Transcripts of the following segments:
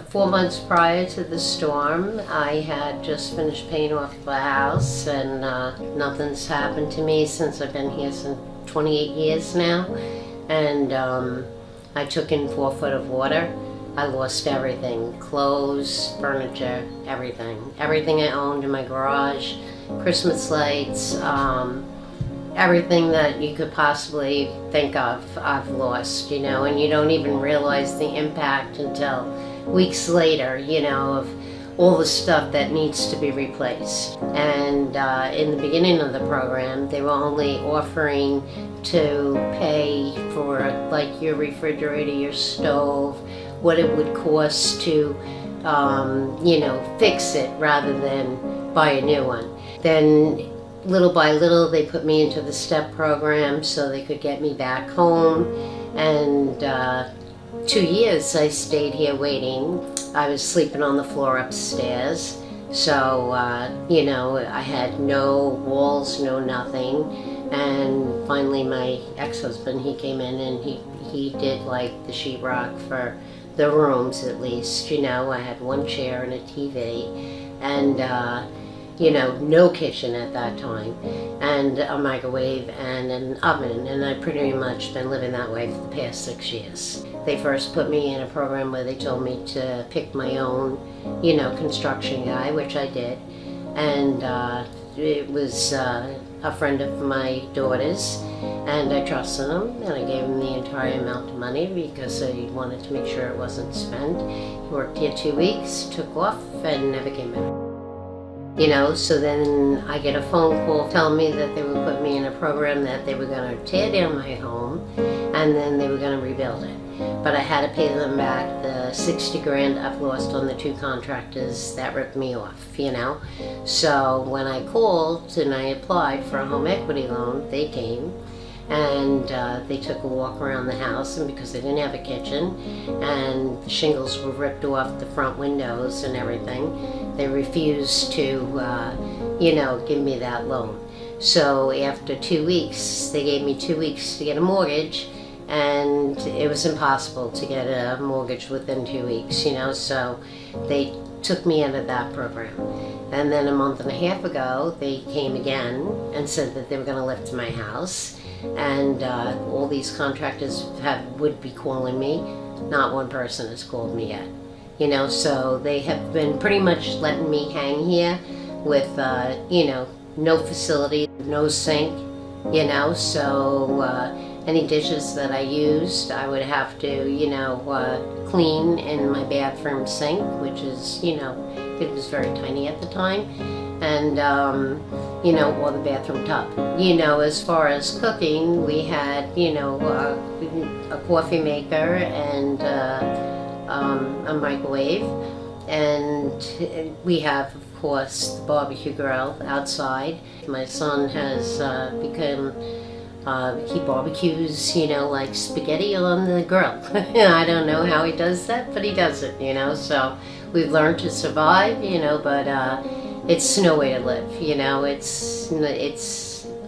4 months prior to the storm, I had just finished paying off the house, and nothing's happened to me since I've been here since 28 years now. And I took in 4 foot of water. I lost everything, clothes, furniture, everything. Everything I owned in my garage, Christmas lights, everything that you could possibly think of, I've lost, and you don't even realize the impact until weeks later, of all the stuff that needs to be replaced. And in the beginning of the program, they were only offering to pay for like your refrigerator, your stove, what it would cost to, fix it rather than buy a new one. Then little by little, they put me into the STEP program so they could get me back home. And 2 years I stayed here waiting. I was sleeping on the floor upstairs. So, I had no walls, no nothing. And finally my ex-husband, he came in and he did like the sheetrock for the rooms at least. I had 1 chair and a TV and no kitchen at that time, and a microwave and an oven, and I've pretty much been living that way for the past 6 years. They first put me in a program where they told me to pick my own, construction guy, which I did, and it was a friend of my daughter's, and I trusted him, and I gave him the entire amount of money because I wanted to make sure it wasn't spent. He worked here 2 weeks, took off, and never came back. So then I get a phone call telling me that they would put me in a program that they were going to tear down my home and then they were going to rebuild it. But I had to pay them back the 60 grand I've lost on the 2 contractors that ripped me off, So when I called and I applied for a home equity loan, they came and they took a walk around the house, and because they didn't have a kitchen and the shingles were ripped off the front windows and everything, they refused to, give me that loan. So after 2 weeks, they gave me 2 weeks to get a mortgage, and it was impossible to get a mortgage within 2 weeks, so they took me out of that program. And then a month and a half ago, they came again and said that they were going to lift my house. And all these contractors would be calling me. Not one person has called me yet. So they have been pretty much letting me hang here with, no facility, no sink, so any dishes that I used, I would have to, clean in my bathroom sink, which is, it was very tiny at the time, and, or the bathroom tub. As far as cooking, we had, a coffee maker and a microwave, and we have, of course, the barbecue grill outside. My son has become he barbecues, like spaghetti on the grill. I don't know how he does that, but he does it, so we've learned to survive, but it's no way to live, it's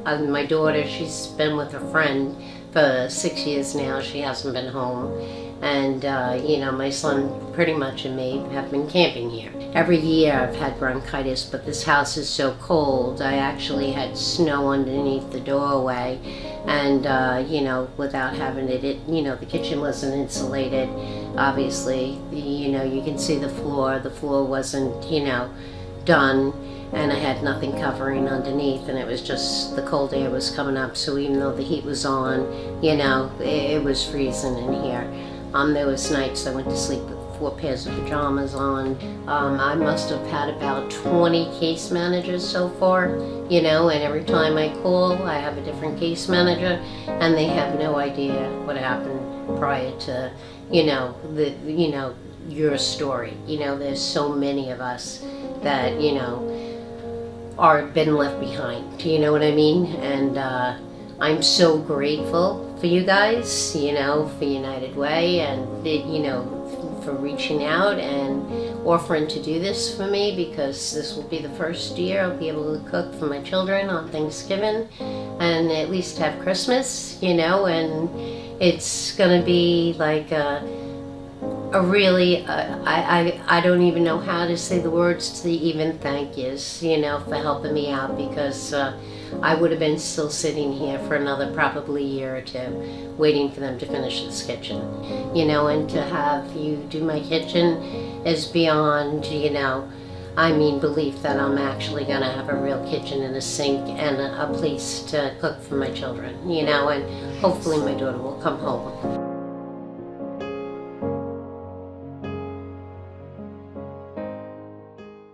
my daughter, she's been with a friend for 6 years now. She hasn't been home, and my son pretty much and me have been camping here. Every year I've had bronchitis, but this house is so cold. I actually had snow underneath the doorway, and without having it, the kitchen wasn't insulated. Obviously, you can see the floor. The floor wasn't, done, and I had nothing covering underneath, and it was just the cold air was coming up. So even though the heat was on, it was freezing in here. There was nights I went to sleep with 4 pairs of pajamas on. I must have had about 20 case managers so far, and every time I call, I have a different case manager, and they have no idea what happened prior to, your story. There's so many of us that, are been left behind. Do you know what I mean? And I'm so grateful for you guys, for United Way, and for reaching out and offering to do this for me, because this will be the first year I'll be able to cook for my children on Thanksgiving and at least have Christmas, and it's gonna be like a really, I don't even know how to say the words to even thank yous, you know, for helping me out, because I would have been still sitting here for another probably year or two waiting for them to finish this kitchen, you know. And to have you do my kitchen is beyond, you know, I mean belief that I'm actually going to have a real kitchen and a sink and a place to cook for my children, you know, and hopefully my daughter will come home.